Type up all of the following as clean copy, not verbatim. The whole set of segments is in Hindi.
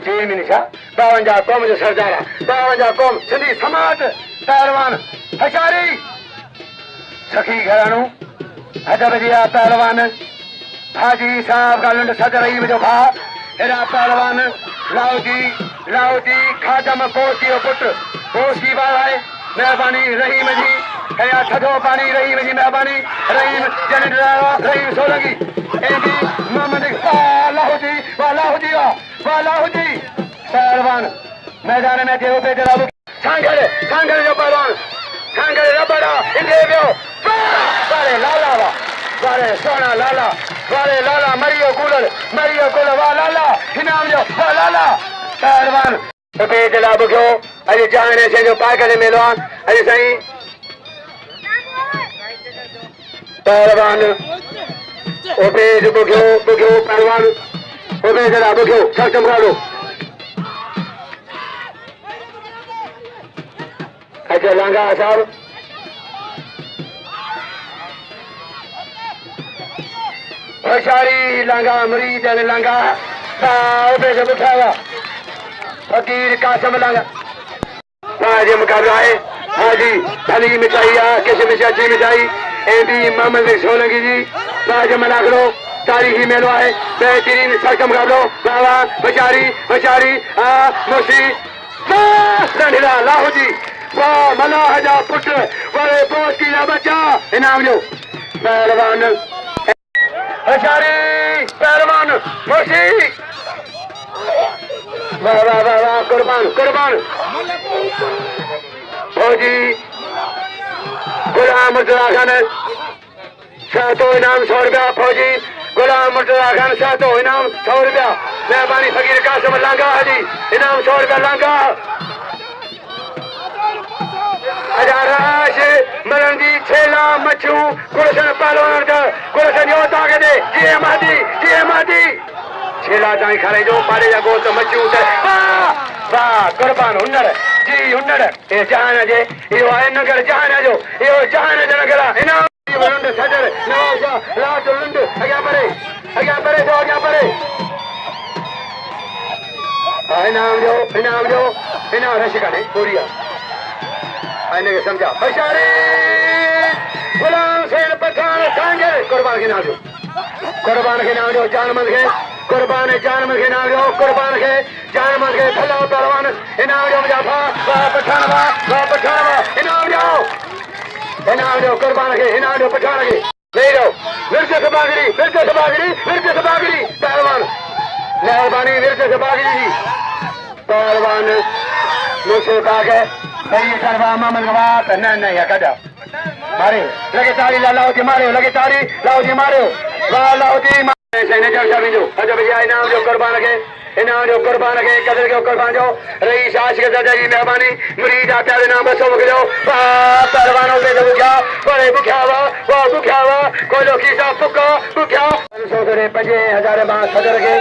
चीन मिनिशा 52 कौम जो सरदारा 52 कौम सिंधी समाज पहलवान हशारी सखी घराणू अदब जिया पहलवान हाजी साहब का लंड सदर रही जो भा एरा पहलवान लाओ जी खादम पोती पुट पोसी वाला है मेहरबानी रहीम जी कया थधो पानी रहीम जी मेहरबानी रहीम जन रहीम सोलंगी एडी मोहम्मद वाह जी पहलवान मैदान में थे पे जरा सांगड़ जो पहलवान सांगड़ रबड़ा इंदे बियो बारे लाला बारे सोना लाला बारे लाला मरियो कूलर वाह लाला इनाम जो वाह लाला पहलवान पे जला बुखो अरे जाने से जो पागल मेलवान अरे सही पहलवान ओपे बुखो पहलवान ओपे जला बुखो सब चमका लो अच्छा लांगा साहब होशियारी लांगा मरीज लांगा ओपे से बुखावा फकीर कासम लांगा आज मुकाबला है हाजी हली मिठाई किस मिठाई मिठाई एडी मोहम्मद सोलंकी जी आज मना करो तारीखी मेलो है बेहतरीन सड़क मुकाबलो बाबा होशियारी मुसी रंडीला लाहू जी वाह मना हजा पुट बड़े पोस्ट की बच्चा इनाम जो पहलवान होशियारी पहलवान मुसी वाह कुर्बान फौजी गुलाम मुर्तजा खान सातो इनाम 100 रुपया फौजी गुलाम मुर्तजा खान सातो इनाम 100 रुपया मेहरबानी फकीर कासम लांगा हाजी इनाम 100 रुपया लांगा अजाराश मरंदी छेला मच्छू गुलशन पहलवान गुलशन यो ताके दे जी मादी छेला ताई खाने जो पारे जा गोत मच्छू वाह कुर्बान हुनर जी हुनर ए जहान जे यो है नगर जहान जो यो जहान जो नगर इनाम लंड सदर नवाब लाट लंड आगे परे इनाम रशिका ने पूरी आने के समझा होशियारी गुलाम हुसैन पठान सांगे कुर्बान के नाम जो जानमंद के कुर्बान जानमंद के नाम जो कुर्बान के जानमंद के भला पहलवान इनाम जो मुजाफा वाह पठान इनाम जो कुर्बान के इनाम जो पठान के ले लो मिर्च से बागरी पहलवान मेहरबानी मिर्च से बागरी जी पहलवान मुझसे बागे सही करवा मोहम्मद गवात नहीं कदा मारे लगे ताली लाओ जी मारे लगे ताली लाओ जी मारे वाह लाओ जी सेने जलसा भी जो अच्छा भैया इनाम जो कुर्बान के कदर के कुर्बान जो रईस आशिक दादा जी मेहरबानी मुरीद आता है नाम बसो मुकलो पहलवानों पे बुख्या बड़े बुख्या वा कोई लोग सा फुक्का बुख्या 5000 मां सदर के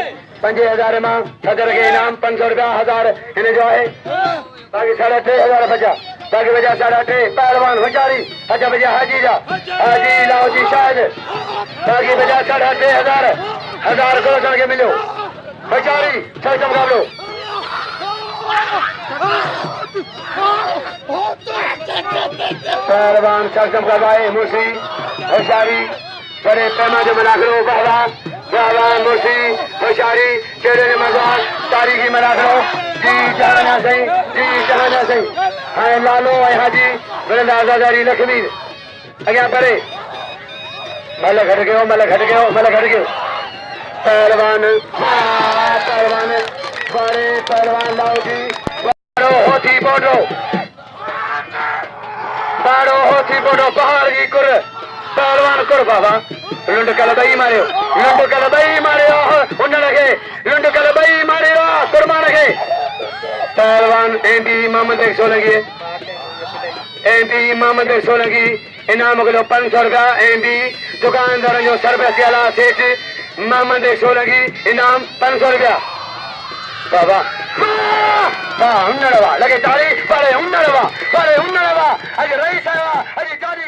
5000 मां सदर के इनाम 500 रुपया 1000 इन्हें जो है बाकी 3500 बचा बाकी बचा 8.5 पहलवान होशियारी अच्छा बजा हाजी लाओ जी शायद बाकी बचा 3500 को के मिलो होशियारी छह मुकाबलो पहलवान छह मुकाबला मुर्सी होशियारी बड़े पैमा जो मना करो बाबा मुर्सी होशियारी चेहरे ने मजाक तारीखी मना करो जी जहाना सही हाँ लालो हाजी बरंदा आजादारी लक्ष्मी अग्या परे मल घट गयो पहलवान बड़े पहलवान लाओ जी बारो होती बोडो पहाड़ की कुर पहलवान कुर बाबा लुंड कलबई मारियो उन लगे लुंड कलबई मारियो कुर्बान के पहलवान एमपी मोहम्मद सोलंकी इनाम किलो 500 रुपया एमपी दुकानदार जो सरबत आला सेठ मोहम्मद सोलंकी इनाम 500 रुपया बाबा हुन्नड़वा लगे ताली बड़े हुन्नड़वा अज रईस अज जारी